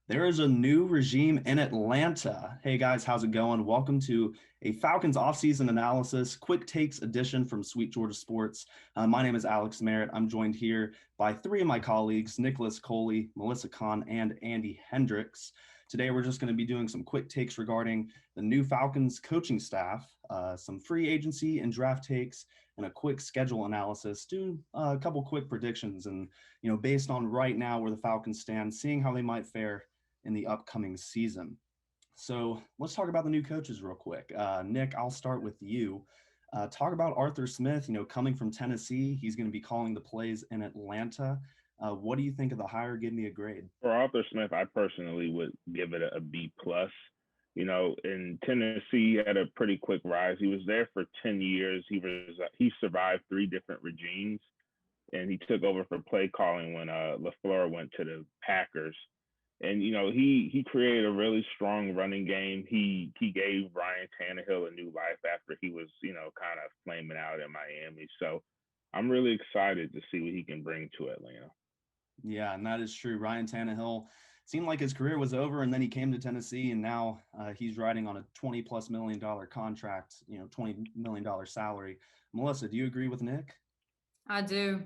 There is a new regime in Atlanta. Hey guys, how's it going? Welcome to a Falcons offseason analysis, quick takes edition from Sweet Georgia Sports. My name is Alex Merritt. I'm joined here by three of my colleagues, Nicholas Coley, Melissa Kahn, and Andy Hendricks. Today, we're just going to be doing some quick takes regarding the new Falcons coaching staff, some free agency and draft takes, and a quick schedule analysis. Do a couple quick predictions, and based on right now where the Falcons stand, seeing how they might fare in the upcoming season. So let's talk about the new coaches real quick. Nick, I'll start with you. Talk about Arthur Smith, coming from Tennessee. He's going to be calling the plays in Atlanta. What do you think of the hire? Give me a grade. For Arthur Smith, I personally would give it a B plus. In Tennessee, he had a pretty quick rise. He was there for 10 years. He survived three different regimes, and he took over for play calling when LaFleur went to the Packers. And he created a really strong running game. He gave Ryan Tannehill a new life after he was kind of flaming out in Miami. So I'm really excited to see what he can bring to Atlanta. Yeah, and that is true. Ryan Tannehill seemed like his career was over, and then he came to Tennessee, and now he's riding on a $20+ million contract, $20 million salary. Melissa, do you agree with Nick? I do.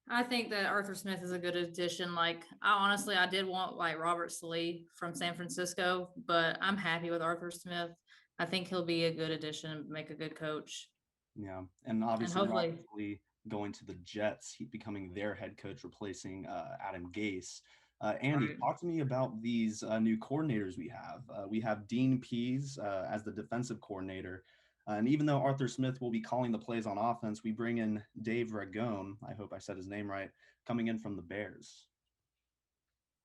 I think that Arthur Smith is a good addition. I did want Robert Saleh from San Francisco, but I'm happy with Arthur Smith. I think he'll be a good addition and make a good coach. Yeah, and obviously, And hopefully, going to the Jets, he becoming their head coach, replacing Adam Gase. Andy, right. talk to me about these new coordinators we have. We have Dean Pease as the defensive coordinator. And even though Arthur Smith will be calling the plays on offense, we bring in Dave Ragone. I hope I said his name right, coming in from the Bears.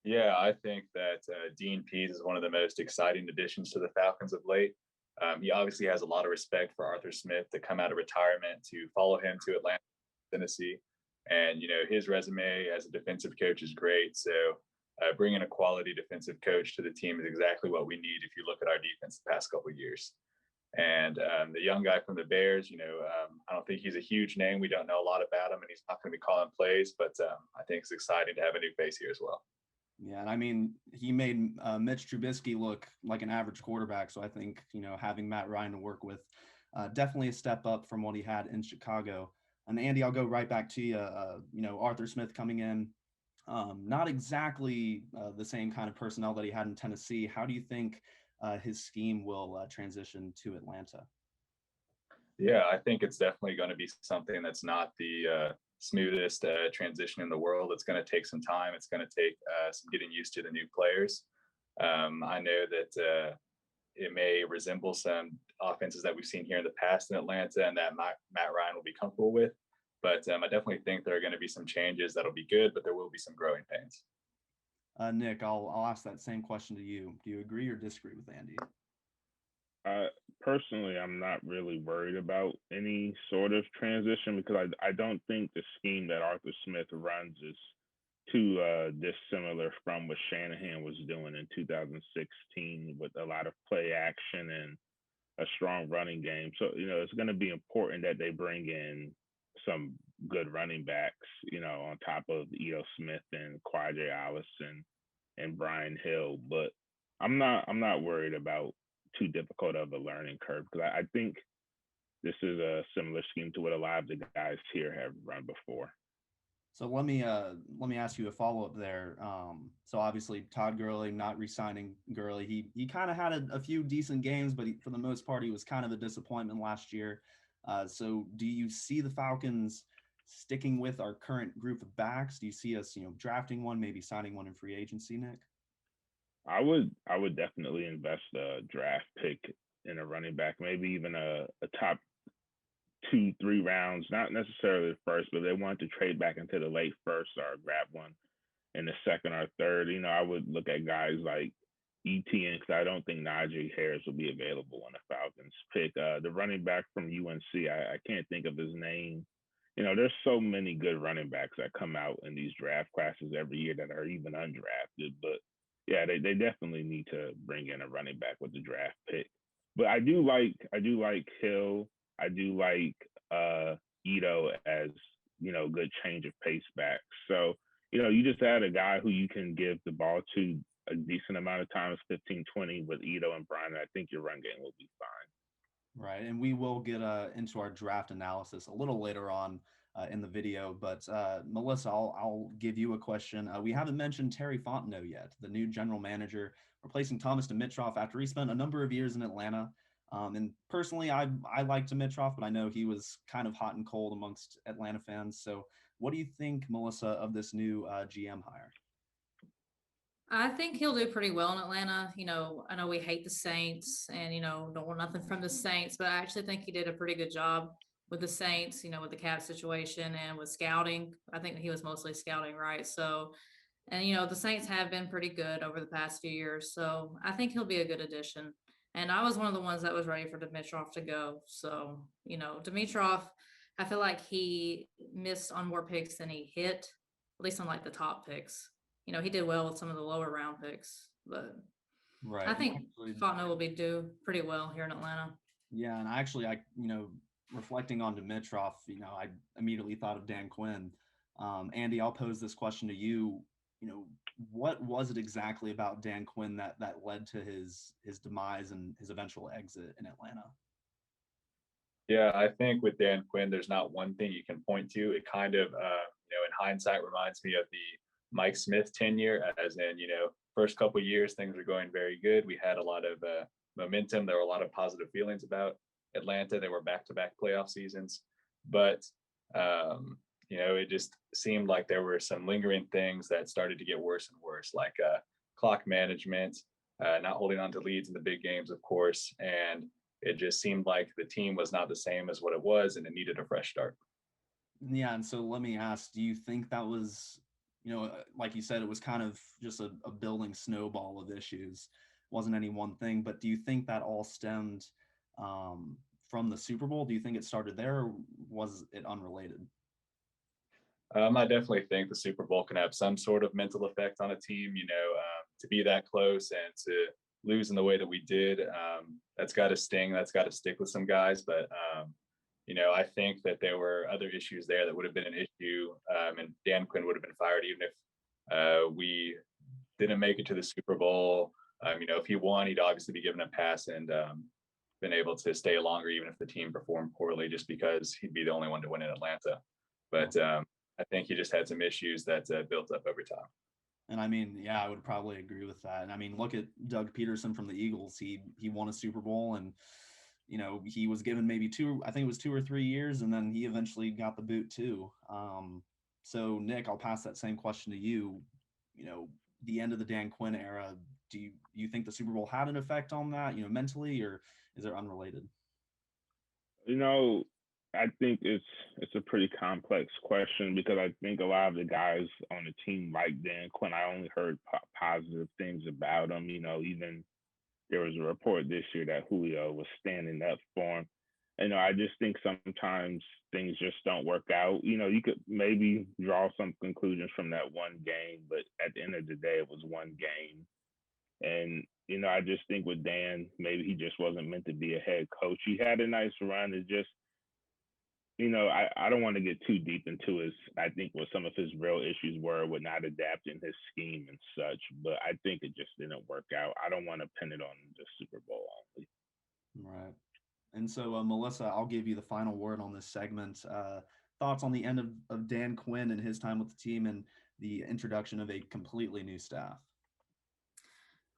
Yeah, I think that Dean Pease is one of the most exciting additions to the Falcons of late. He obviously has a lot of respect for Arthur Smith to come out of retirement to follow him to Atlanta, Tennessee. And, his resume as a defensive coach is great. So bringing a quality defensive coach to the team is exactly what we need if you look at our defense the past couple of years. And the young guy from the Bears, I don't think he's a huge name. We don't know a lot about him, and he's not going to be calling plays. But I think it's exciting to have a new face here as well. Yeah, and I mean, he made Mitch Trubisky look like an average quarterback. So I think, having Matt Ryan to work with, definitely a step up from what he had in Chicago. And Andy, I'll go right back to you. Arthur Smith coming in, not exactly the same kind of personnel that he had in Tennessee. How do you think his scheme will transition to Atlanta? Yeah, I think it's definitely going to be something that's not the smoothest transition in the world. It's going to take some time. It's going to take some getting used to the new players. I know that it may resemble some offenses that we've seen here in the past in Atlanta and that Matt Ryan will be comfortable with. But I definitely think there are going to be some changes that'll be good, but there will be some growing pains. Nick, I'll ask that same question to you. Do you agree or disagree with Andy? Personally, I'm not really worried about any sort of transition because I don't think the scheme that Arthur Smith runs is too dissimilar from what Shanahan was doing in 2016 with a lot of play action and a strong running game. So, it's going to be important that they bring in some good running backs, on top of Ito Smith and Quadre Allison and Brian Hill. But I'm not worried about too difficult of a learning curve because I think this is a similar scheme to what a lot of the guys here have run before. So let me ask you a follow up there. So obviously Todd Gurley not re-signing Gurley. He kind of had a few decent games, but for the most part he was kind of a disappointment last year. So do you see the Falcons sticking with our current group of backs? Do you see us drafting one, maybe signing one in free agency, Nick? I would definitely invest a draft pick in a running back, maybe even a top 2-3 rounds, not necessarily the first, but they want to trade back into the late first or grab one in the second or third. I would look at guys like ETN because I don't think Najee Harris will be available when the Falcons pick. The running back from UNC, I can't think of his name. There's so many good running backs that come out in these draft classes every year that are even undrafted. But yeah, they definitely need to bring in a running back with the draft pick. But I do like Hill. I do like Ito as good change of pace back. So you just add a guy who you can give the ball to a decent amount of times, 15, 20 with Ito and Brian, I think your run game will be fine. Right. And we will get into our draft analysis a little later on in the video. But Melissa, I'll give you a question. We haven't mentioned Terry Fontenot yet, the new general manager, replacing Thomas Dimitrov after he spent a number of years in Atlanta. And personally, I like Dimitrov, but I know he was kind of hot and cold amongst Atlanta fans. So what do you think, Melissa, of this new GM hire? I think he'll do pretty well in Atlanta. I know we hate the Saints and, don't want nothing from the Saints, but I actually think he did a pretty good job with the Saints, with the cap situation and with scouting. I think he was mostly scouting, right? So, and, the Saints have been pretty good over the past few years. So I think he'll be a good addition. And I was one of the ones that was ready for Dimitrov to go. So, Dimitrov, I feel like he missed on more picks than he hit, at least on like the top picks. He did well with some of the lower round picks, but right. I think Fontenot will be do pretty well here in Atlanta. Yeah, and I reflecting on Dimitrov, I immediately thought of Dan Quinn. Andy, I'll pose this question to you. What was it exactly about Dan Quinn that led to his demise and his eventual exit in Atlanta? Yeah, I think with Dan Quinn, there's not one thing you can point to. It kind of, in hindsight, reminds me of the Mike Smith tenure, as in, first couple of years, things were going very good. We had a lot of momentum. There were a lot of positive feelings about Atlanta. They were back-to-back playoff seasons. But, it just seemed like there were some lingering things that started to get worse and worse, like clock management, not holding on to leads in the big games, of course. And it just seemed like the team was not the same as what it was, and it needed a fresh start. Yeah, and so let me ask, do you think that was, like you said, it was kind of just a building snowball of issues. Wasn't any one thing, but do you think that all stemmed from the Super Bowl? Do you think it started there, or was it unrelated? I definitely think the Super Bowl can have some sort of mental effect on a team, to be that close and to lose in the way that we did. That's got to sting. That's got to stick with some guys. But, I think that there were other issues there that would have been an issue, and Dan Quinn would have been fired even if we didn't make it to the Super Bowl. If he won, he'd obviously be given a pass and been able to stay longer, even if the team performed poorly, just because he'd be the only one to win in Atlanta. But I think he just had some issues that built up over time. And I would probably agree with that. And look at Doug Peterson from the Eagles. He won a Super Bowl, and he was given maybe 2 or 3 years, and then he eventually got the boot too. So Nick, I'll pass that same question to you. The end of the Dan Quinn era, do you think the Super Bowl had an effect on that, mentally, or is it unrelated? I think it's a pretty complex question, because I think a lot of the guys on the team like Dan Quinn, I only heard positive things about him. Even there was a report this year that Julio was standing up for him. I just think sometimes things just don't work out. You could maybe draw some conclusions from that one game, but at the end of the day, it was one game. And, I just think with Dan, maybe he just wasn't meant to be a head coach. He had a nice run. It's just, I don't want to get too deep into I think what some of his real issues were with not adapting his scheme and such, but I think it just didn't work out. I don't want to pin it on the Super Bowl only. Right. And so, Melissa, I'll give you the final word on this segment. Thoughts on the end of Dan Quinn and his time with the team and the introduction of a completely new staff?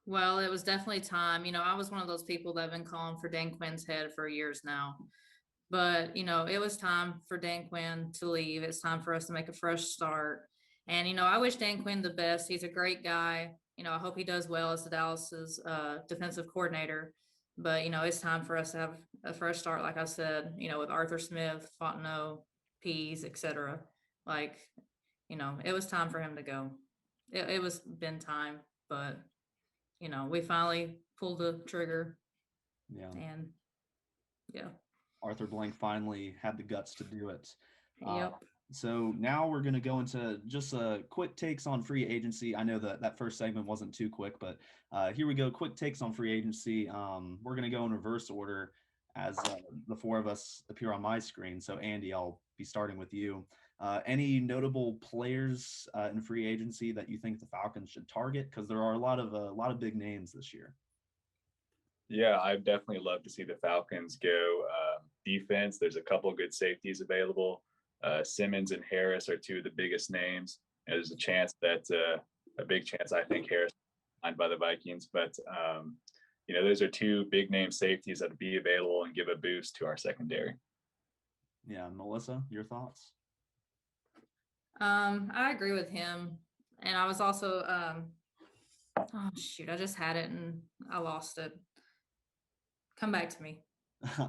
Well, it was definitely time. I was one of those people that have been calling for Dan Quinn's head for years now. But, it was time for Dan Quinn to leave. It's time for us to make a fresh start. And, I wish Dan Quinn the best. He's a great guy. I hope he does well as the Dallas's defensive coordinator. But, it's time for us to have a fresh start, like I said, with Arthur Smith, Fontenot, Pease, etc. It was time for him to go. It was been time, but, we finally pulled the trigger. Yeah. And, yeah. Arthur Blank finally had the guts to do it. Yep. So now we're going to go into just quick takes on free agency. I know that first segment wasn't too quick, but here we go. Quick takes on free agency. We're going to go in reverse order as the 4 of us appear on my screen. So Andy, I'll be starting with you. Any notable players in free agency that you think the Falcons should target? Because there are a lot of big names this year. Yeah, I'd definitely love to see the Falcons go defense. There's a couple good safeties available. Simmons and Harris are two of the biggest names. And there's a chance that a big chance I think Harris signed by the Vikings, but those are two big name safeties that would be available and give a boost to our secondary. Yeah, Melissa, your thoughts? I agree with him, and I was also oh shoot, I just had it and I lost it. Come back to me.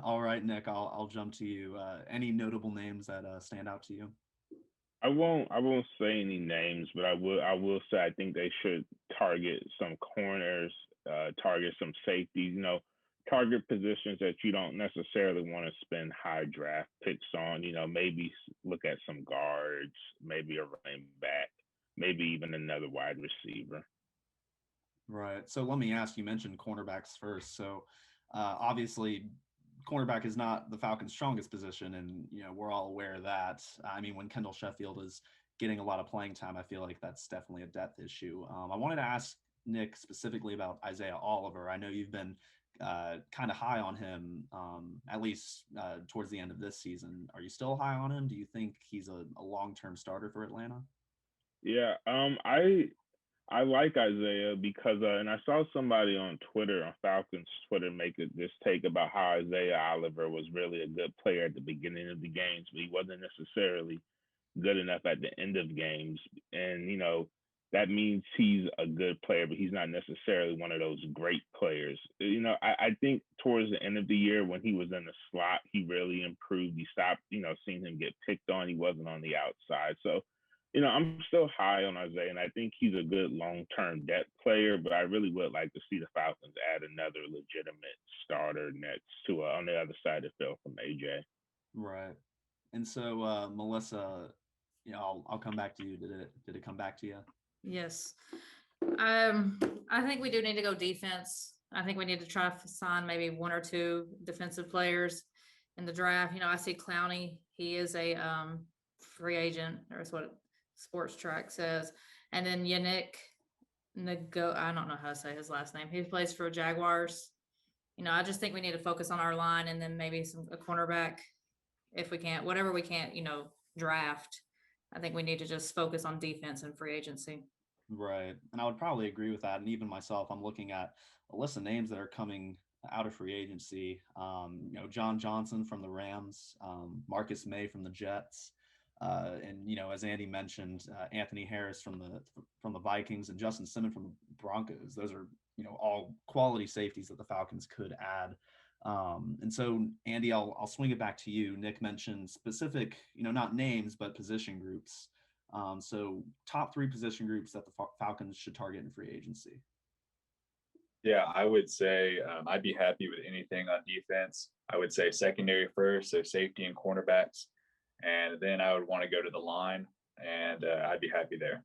All right, Nick, I'll jump to you. Any notable names that stand out to you? I won't say any names, but I will say I think they should target some corners, target some safeties, target positions that you don't necessarily want to spend high draft picks on. Maybe look at some guards, maybe a running back, maybe even another wide receiver. Right. So let me ask, you mentioned cornerbacks first. So obviously cornerback is not the Falcons' strongest position, and we're all aware of that. I mean, when Kendall Sheffield is getting a lot of playing time, I feel like that's definitely a depth issue. I wanted to ask Nick specifically about Isaiah Oliver. I know you've been kind of high on him, at least towards the end of this season. Are you still high on him? Do you think he's a long-term starter for Atlanta? Yeah, I like Isaiah because, and I saw somebody on Twitter, on Falcons Twitter, make this take about how Isaiah Oliver was really a good player at the beginning of the games, but he wasn't necessarily good enough at the end of games. And, that means he's a good player, but he's not necessarily one of those great players. I think towards the end of the year when he was in the slot, he really improved. You stopped, seeing him get picked on. He wasn't on the outside. So, I'm still high on Isaiah, and I think he's a good long-term depth player, but I really would like to see the Falcons add another legitimate starter next to on the other side of the field from AJ. Right. And so, Melissa, I'll come back to you. Did it come back to you? Yes. I think we do need to go defense. I think we need to try to sign maybe one or two defensive players in the draft. I see Clowney. He is a free agent, or is what Sports Track says. And then Yannick I don't know how to say his last name. He plays for Jaguars. I just think we need to focus on our line, and then maybe a cornerback if we can't, whatever we can't, draft. I think we need to just focus on defense and free agency. Right. And I would probably agree with that. And even myself, I'm looking at a list of names that are coming out of free agency. John Johnson from the Rams, Marcus May from the Jets. And as Andy mentioned, Anthony Harris from the Vikings and Justin Simmons from the Broncos. Those are all quality safeties that the Falcons could add. And so, Andy, I'll swing it back to you. Nick mentioned specific, not names, but position groups. So top 3 position groups that the Falcons should target in free agency. Yeah, I would say I'd be happy with anything on defense. I would say secondary first, so safety and cornerbacks. And then I would want to go to the line, and I'd be happy there.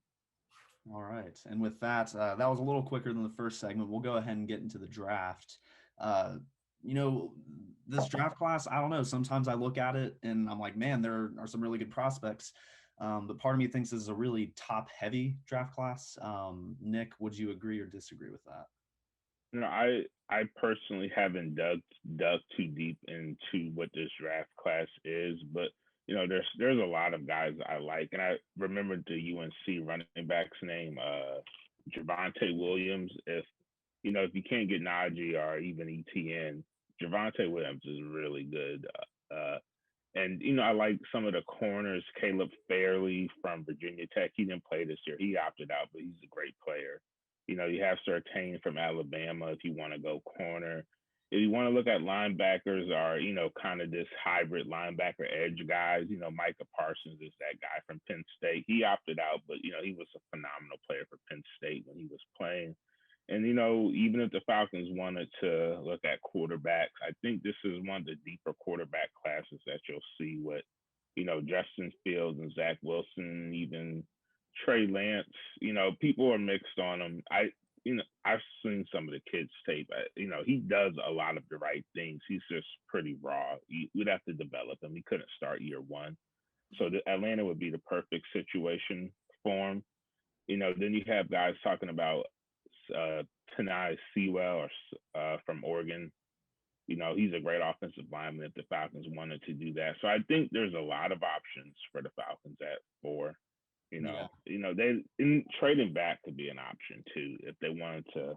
All right. And with that, that was a little quicker than the first segment. We'll go ahead and get into the draft. This draft class, I don't know. Sometimes I look at it and I'm like, man, there are some really good prospects. But part of me thinks this is a really top-heavy draft class. Nick, would you agree or disagree with that? I personally haven't dug too deep into what this draft class is, but there's a lot of guys I like, and I remember the UNC running back's name, Javonte Williams. If you can't get Najee or even ETN, Javonte Williams is really good. And I like some of the corners. Caleb Fairley from Virginia Tech. He didn't play this year. He opted out, but he's a great player. You have Surtain from Alabama if you want to go corner. If you want to look at linebackers or, kind of this hybrid linebacker edge guys, Micah Parsons is that guy from Penn State. He opted out, but, he was a phenomenal player for Penn State when he was playing. And, even if the Falcons wanted to look at quarterbacks, I think this is one of the deeper quarterback classes that you'll see with, Justin Fields and Zach Wilson, even Trey Lance. People are mixed on him. I've seen some of the kids' tape. He does a lot of the right things. He's just pretty raw. We'd have to develop him. He couldn't start year one. So Atlanta would be the perfect situation for him. Then you have guys talking about Tanai Sewell from Oregon. He's a great offensive lineman if the Falcons wanted to do that. So I think there's a lot of options for the Falcons at 4. They trading back could be an option too if they wanted to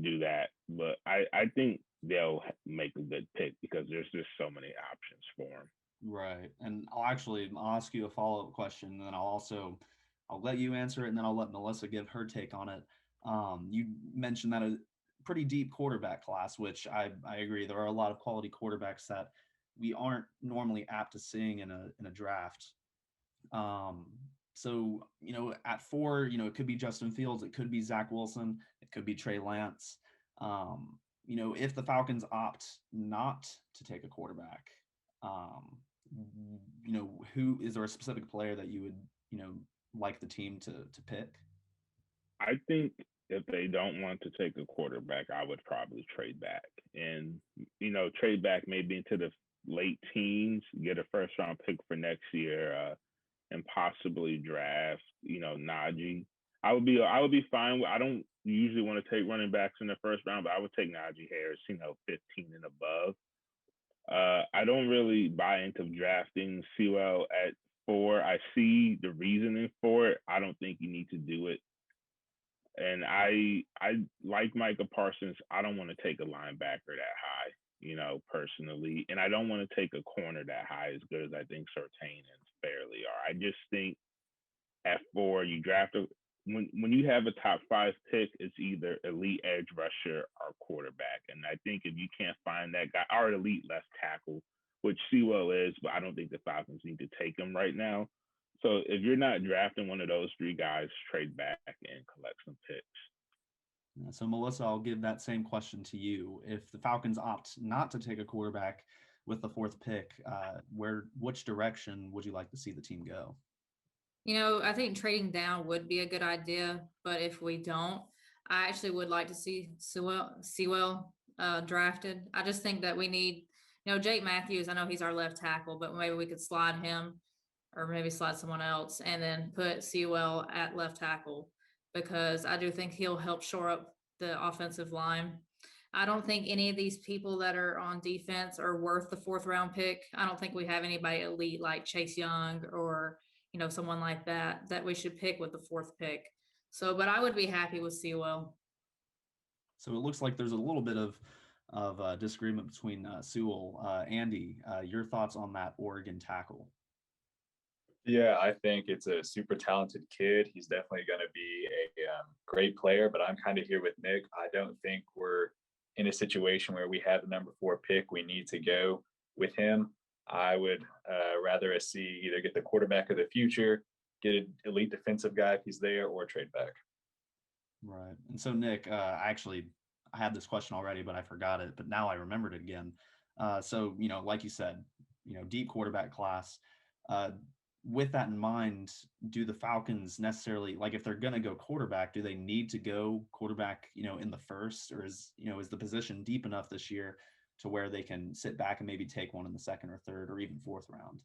do that. But I think they'll make a good pick because there's just so many options for them. Right. And I'll ask you a follow-up question, and then I'll let you answer it, and then I'll let Melissa give her take on it. You mentioned that a pretty deep quarterback class, which I agree. There are a lot of quality quarterbacks that we aren't normally apt to seeing in a draft. So, at 4, it could be Justin Fields, it could be Zach Wilson, it could be Trey Lance. If the Falcons opt not to take a quarterback, who is there a specific player that you would, like the team to pick? I think if they don't want to take a quarterback, I would probably trade back and, trade back maybe into the late teens, get a first round pick for next year, and possibly draft, Najee. I would be fine with, I don't usually want to take running backs in the first round, but I would take Najee Harris, 15 and above. I don't really buy into drafting Sewell at 4. I see the reasoning for it. I don't think you need to do it. And I like Micah Parsons. I don't want to take a linebacker that high, personally. And I don't want to take a corner that high as good as I think Surtain and Fairley are. I just think at 4, you draft when you have a top 5 pick, it's either elite edge rusher or quarterback. And I think if you can't find that guy, or elite left tackle, which Sewell is, but I don't think the Falcons need to take him right now. So if you're not drafting one of those 3 guys, trade back and collect some picks. So Melissa, I'll give that same question to you. If the Falcons opt not to take a quarterback with the 4th pick, which direction would you like to see the team go? I think trading down would be a good idea, but if we don't, I actually would like to see Sewell drafted. I just think that we need, Jake Matthews, I know he's our left tackle, but maybe we could slide him or maybe slide someone else and then put Sewell at left tackle, because I do think he'll help shore up the offensive line. I don't think any of these people that are on defense are worth the 4th round pick. I don't think we have anybody elite like Chase Young or someone like that we should pick with the 4th pick. So, but I would be happy with Sewell. So it looks like there's a little bit of disagreement between Sewell. Andy, your thoughts on that Oregon tackle? Yeah, I think it's a super talented kid. He's definitely going to be a great player, but I'm kind of here with Nick. I don't think we're in a situation where we have the number 4 pick. We need to go with him. I would rather see either get the quarterback of the future, get an elite defensive guy if he's there, or trade back. Right. And so, Nick, I had this question already, but I forgot it, but now I remembered it again. So, like you said, deep quarterback class. With that in mind, do the Falcons necessarily, like if they're going to go quarterback, do they need to go quarterback, in the 1st, or is the position deep enough this year to where they can sit back and maybe take one in the 2nd or 3rd or even 4th round?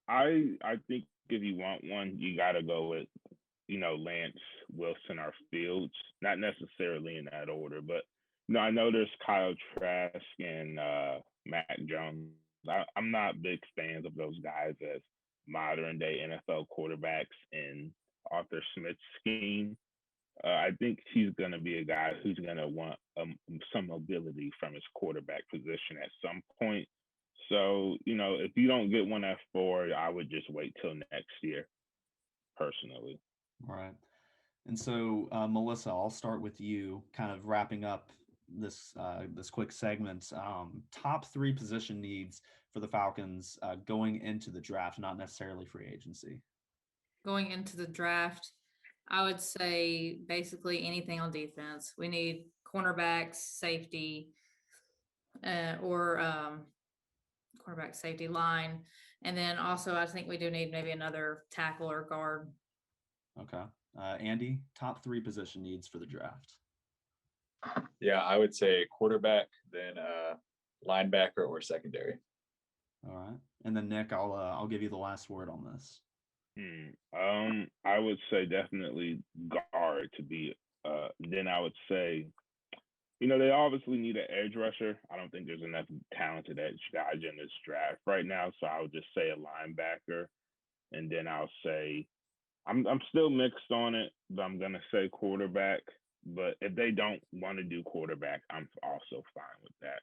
I think if you want one, you got to go with, Lance, Wilson, or Fields. Not necessarily in that order, but I know there's Kyle Trask and Mac Jones. I'm not big fans of those guys as modern day NFL quarterbacks in Arthur Smith's scheme. I think he's going to be a guy who's going to want some mobility from his quarterback position at some point. So, if you don't get one at 4, I would just wait till next year, personally. All right. And so, Melissa, I'll start with you, kind of wrapping up this quick segment. Top 3 position needs for the Falcons going into the draft, not necessarily free agency. Going into the draft, I would say basically anything on defense. We need cornerbacks, safety, or cornerback, safety, line. And then also I think we do need maybe another tackle or guard. Okay. Andy, top 3 position needs for the draft. Yeah, I would say quarterback, then linebacker or secondary. All right. And then Nick, I'll give you the last word on this. I would say definitely guard to be. Then I would say, they obviously need an edge rusher. I don't think there's enough talented edge guys in this draft right now, so I would just say a linebacker, and then I'll say I'm still mixed on it, but I'm gonna say quarterback. But if they don't want to do quarterback, I'm also fine with that.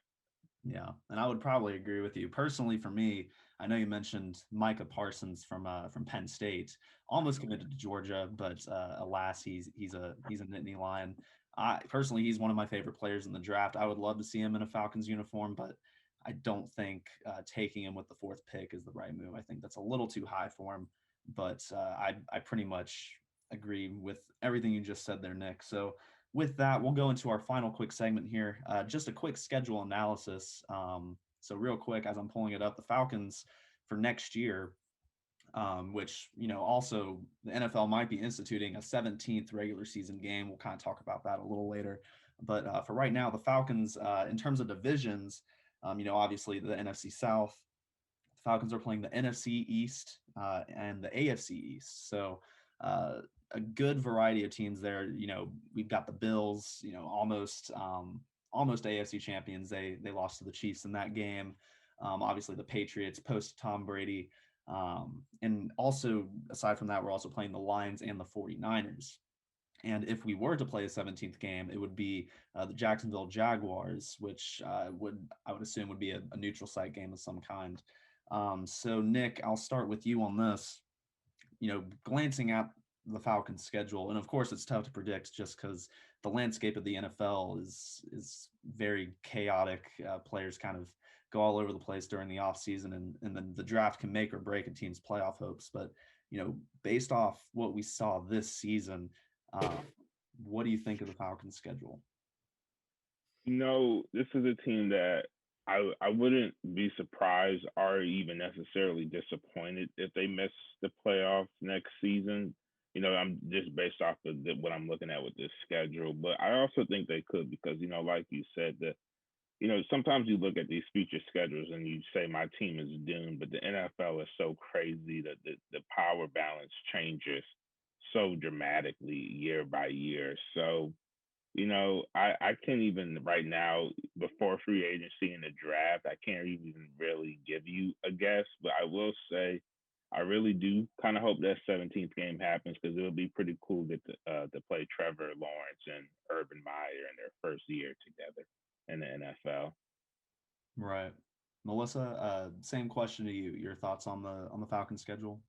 Yeah, and I would probably agree with you. Personally, for me, I know you mentioned Micah Parsons from Penn State, almost committed to Georgia, but alas, he's a Nittany Lion. Personally, he's one of my favorite players in the draft. I would love to see him in a Falcons uniform, but I don't think taking him with the 4th pick is the right move. I think that's a little too high for him. But I pretty much agree with everything you just said there, Nick. So with that, we'll go into our final quick segment here. Just a quick schedule analysis. So real quick, as I'm pulling it up, the Falcons for next year, which, also the NFL might be instituting a 17th regular season game. We'll kind of talk about that a little later. But for right now, the Falcons, in terms of divisions, obviously the NFC South, the Falcons are playing the NFC East and the AFC East. So a good variety of teams there. We've got the Bills, almost AFC champions. They lost to the Chiefs in that game. Obviously the Patriots post Tom Brady. And also aside from that, we're also playing the Lions and the 49ers. And if we were to play a 17th game, it would be the Jacksonville Jaguars, which I would assume would be a neutral site game of some kind. So Nick, I'll start with you on this. Glancing at the Falcons schedule, and of course it's tough to predict just because the landscape of the NFL is very chaotic. Players kind of go all over the place during the offseason, and then the draft can make or break a team's playoff hopes. But based off what we saw this season, what do you think of the Falcons schedule? This is a team that I wouldn't be surprised or even necessarily disappointed if they miss the playoffs next season. I'm just based off of what I'm looking at with this schedule, but I also think they could because, like you said, that, sometimes you look at these future schedules and you say my team is doomed, but the NFL is so crazy that the power balance changes so dramatically year by year. So, I can't even right now, before free agency and the draft, I can't even really give you a guess, but I will say I really do kind of hope that 17th game happens because it'll be pretty cool to play Trevor Lawrence and Urban Meyer in their first year together in the NFL. Right. Melissa, same question to you. Your thoughts on the Falcons schedule?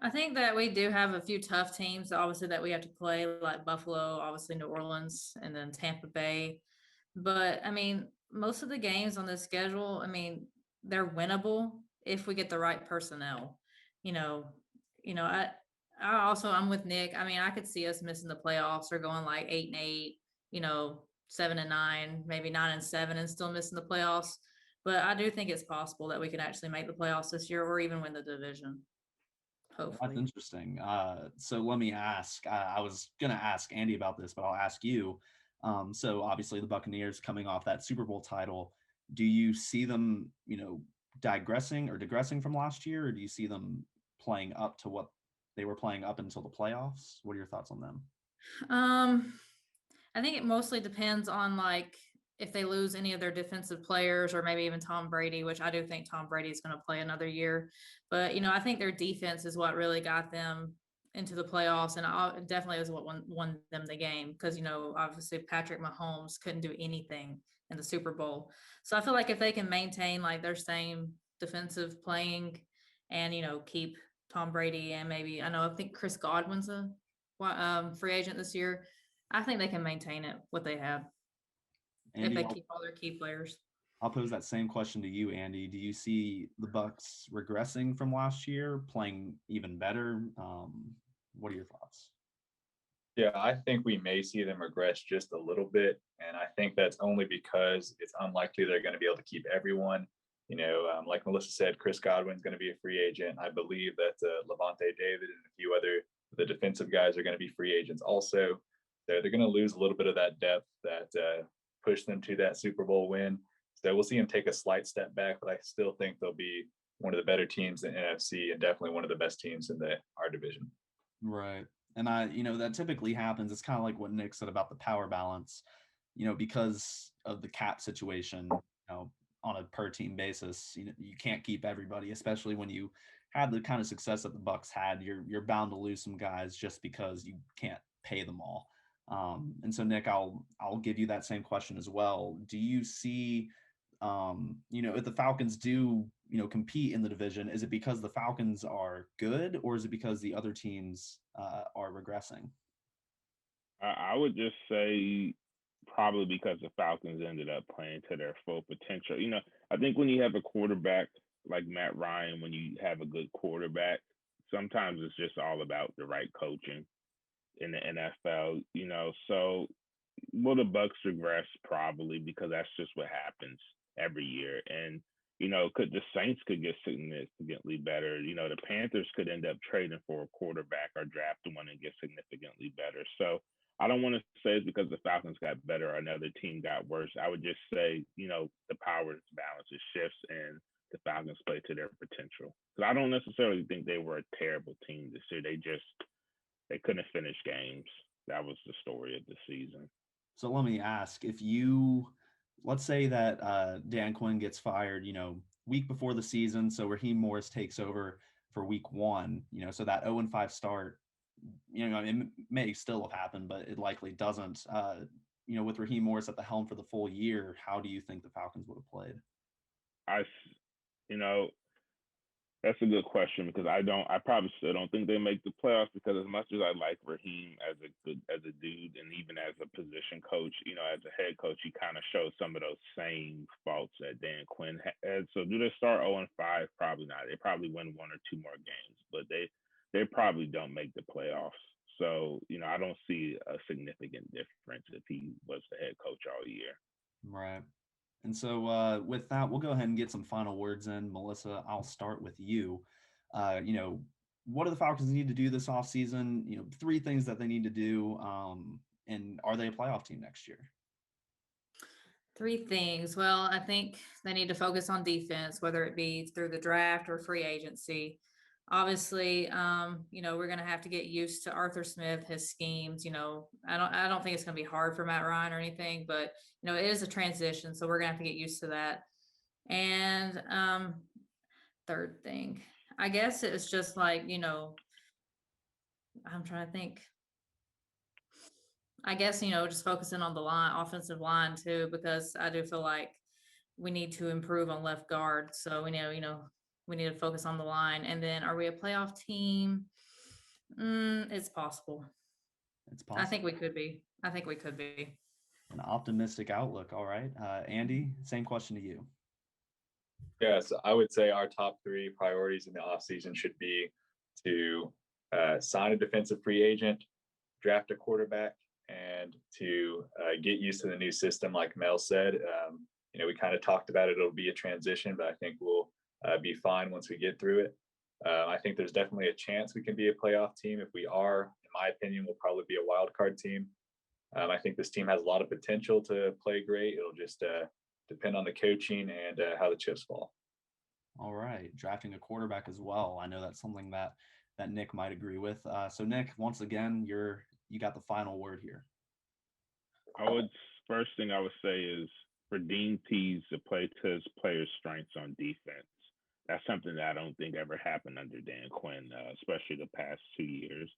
I think that we do have a few tough teams, obviously, that we have to play, like Buffalo, obviously New Orleans, and then Tampa Bay. But I mean, most of the games on this schedule, I mean, they're winnable if we get the right personnel. You know, I'm with Nick. I mean, I could see us missing the playoffs or going like 8-8, 7-9, maybe 9-7, and still missing the playoffs. But I do think it's possible that we can actually make the playoffs this year or even win the division. Hopefully. That's interesting. So let me ask. I was going to ask Andy about this, but I'll ask you. So obviously the Buccaneers coming off that Super Bowl title, do you see them, digressing from last year, or do you see them playing up to what they were playing up until the playoffs? What are your thoughts on them? I think it mostly depends on like if they lose any of their defensive players or maybe even Tom Brady, which I do think Tom Brady is going to play another year. But, I think their defense is what really got them into the playoffs. And definitely was what won them the game because, obviously Patrick Mahomes couldn't do anything in the Super Bowl. So I feel like if they can maintain like their same defensive playing and, keep Tom Brady and maybe, I think Chris Godwin's a free agent this year. I think they can maintain it, what they have. Andy, if they keep all their key players. I'll pose that same question to you, Andy. Do you see the Bucs regressing from last year, playing even better? What are your thoughts? Yeah, I think we may see them regress just a little bit. And I think that's only because it's unlikely they're going to be able to keep everyone. Like Melissa said, Chris Godwin's going to be a free agent. I believe that Levante David and a few other the defensive guys are going to be free agents also. So they're going to lose a little bit of that depth that pushed them to that Super Bowl win. So we'll see them take a slight step back, but I still think they'll be one of the better teams in the NFC and definitely one of the best teams in our division. Right. And that typically happens. It's kind of like what Nick said about the power balance, because of the cap situation, on a per team basis, you can't keep everybody, especially when you had the kind of success that the Bucks had. You're bound to lose some guys just because you can't pay them all. And so Nick, I'll give you that same question as well. Do you see, if the Falcons do, compete in the division, is it because the Falcons are good, or is it because the other teams are regressing? I would just say probably because the Falcons ended up playing to their full potential. I think when you have a quarterback like Matt Ryan, when you have a good quarterback, sometimes it's just all about the right coaching in the NFL. So will the Bucks regress? Probably, because that's just what happens every year. And could the Saints could get significantly better? The Panthers could end up trading for a quarterback or drafting one and get significantly better. So I don't want to say it's because the Falcons got better or another team got worse. I would just say, the power balance shifts and the Falcons play to their potential. Because I don't necessarily think they were a terrible team this year. They couldn't finish games. That was the story of the season. So let me ask, let's say that Dan Quinn gets fired, week before the season. So Raheem Morris takes over for week 1, so that 0-5 start, it may still have happened, but it likely doesn't. With Raheem Morris at the helm for the full year, how do you think the Falcons would have played? That's a good question, because I probably still don't think they make the playoffs, because as much as I like Raheem as a dude and even as a position coach, as a head coach, he kind of shows some of those same faults that Dan Quinn had. So do they start 0-5? Probably not. They probably win 1 or 2 more games, but they probably don't make the playoffs. So, I don't see a significant difference if he was the head coach all year. Right. And so with that, we'll go ahead and get some final words in. Melissa, I'll start with you. What do the Falcons need to do this offseason? 3 things that they need to do. And are they a playoff team next year? 3 things. Well, I think they need to focus on defense, whether it be through the draft or free agency. Obviously, we're going to have to get used to Arthur Smith, his schemes. I don't think it's going to be hard for Matt Ryan or anything, but it is a transition, so we're going to have to get used to that. And third thing, I guess it's just like, I'm trying to think. I guess, just focusing on the offensive line too, because I do feel like we need to improve on left guard. So we need to focus on the line. And then, are we a playoff team? It's possible. It's possible. I think we could be. An optimistic outlook. All right. Andy, same question to you. Yeah, so I would say our top 3 priorities in the offseason should be to sign a defensive free agent, draft a quarterback, and to get used to the new system. Like Mel said, we kind of talked about it. It'll be a transition, but I think we'll be fine once we get through it. I think there's definitely a chance we can be a playoff team. If we are, in my opinion, we'll probably be a wild card team. I think this team has a lot of potential to play great. It'll just depend on the coaching and how the chips fall. All right. Drafting a quarterback as well. I know that's something that Nick might agree with. So Nick, once again, you got the final word here. First thing I would say is for Dean Pease to play to his players' strengths on defense. That's something that I don't think ever happened under Dan Quinn, especially the past 2 years.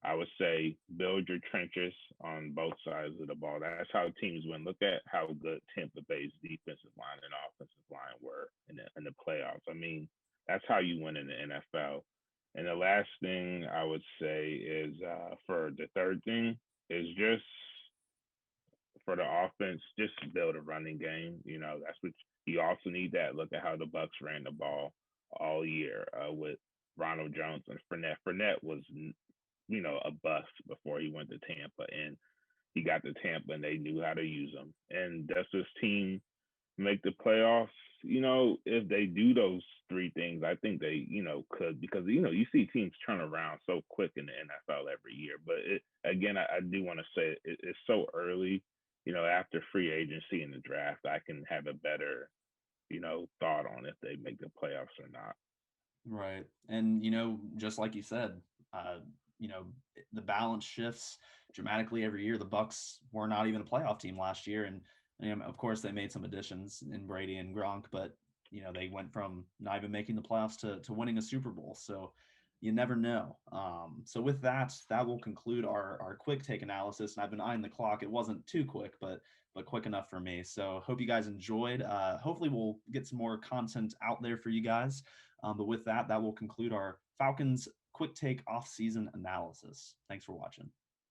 I would say build your trenches on both sides of the ball. That's how teams win. Look at how good Tampa Bay's defensive line and offensive line were in the playoffs. I mean, that's how you win in the NFL. And the last thing I would say is for the third thing is just for the offense, just build a running game. That's what you also need. That look at how the Bucks ran the ball all year with Ronald Jones and Fournette. Fournette was a bust before he went to Tampa, and he got to Tampa and they knew how to use him. And does this team make the playoffs? If they do those 3 things, I think they, could, because, you see teams turn around so quick in the NFL every year. But again, I do want to say it's so early after free agency and the draft, I can have a better, thought on if they make the playoffs or not. Right. And, just like you said, uh, the balance shifts dramatically every year. The Bucks were not even a playoff team last year. And of course, they made some additions in Brady and Gronk, but, they went from not even making the playoffs to winning a Super Bowl. So you never know. So with that will conclude our quick take analysis. And I've been eyeing the clock. It wasn't too quick, but quick enough for me. So hope you guys enjoyed. Hopefully we'll get some more content out there for you guys. But with that will conclude our Falcons quick take off-season analysis. Thanks for watching.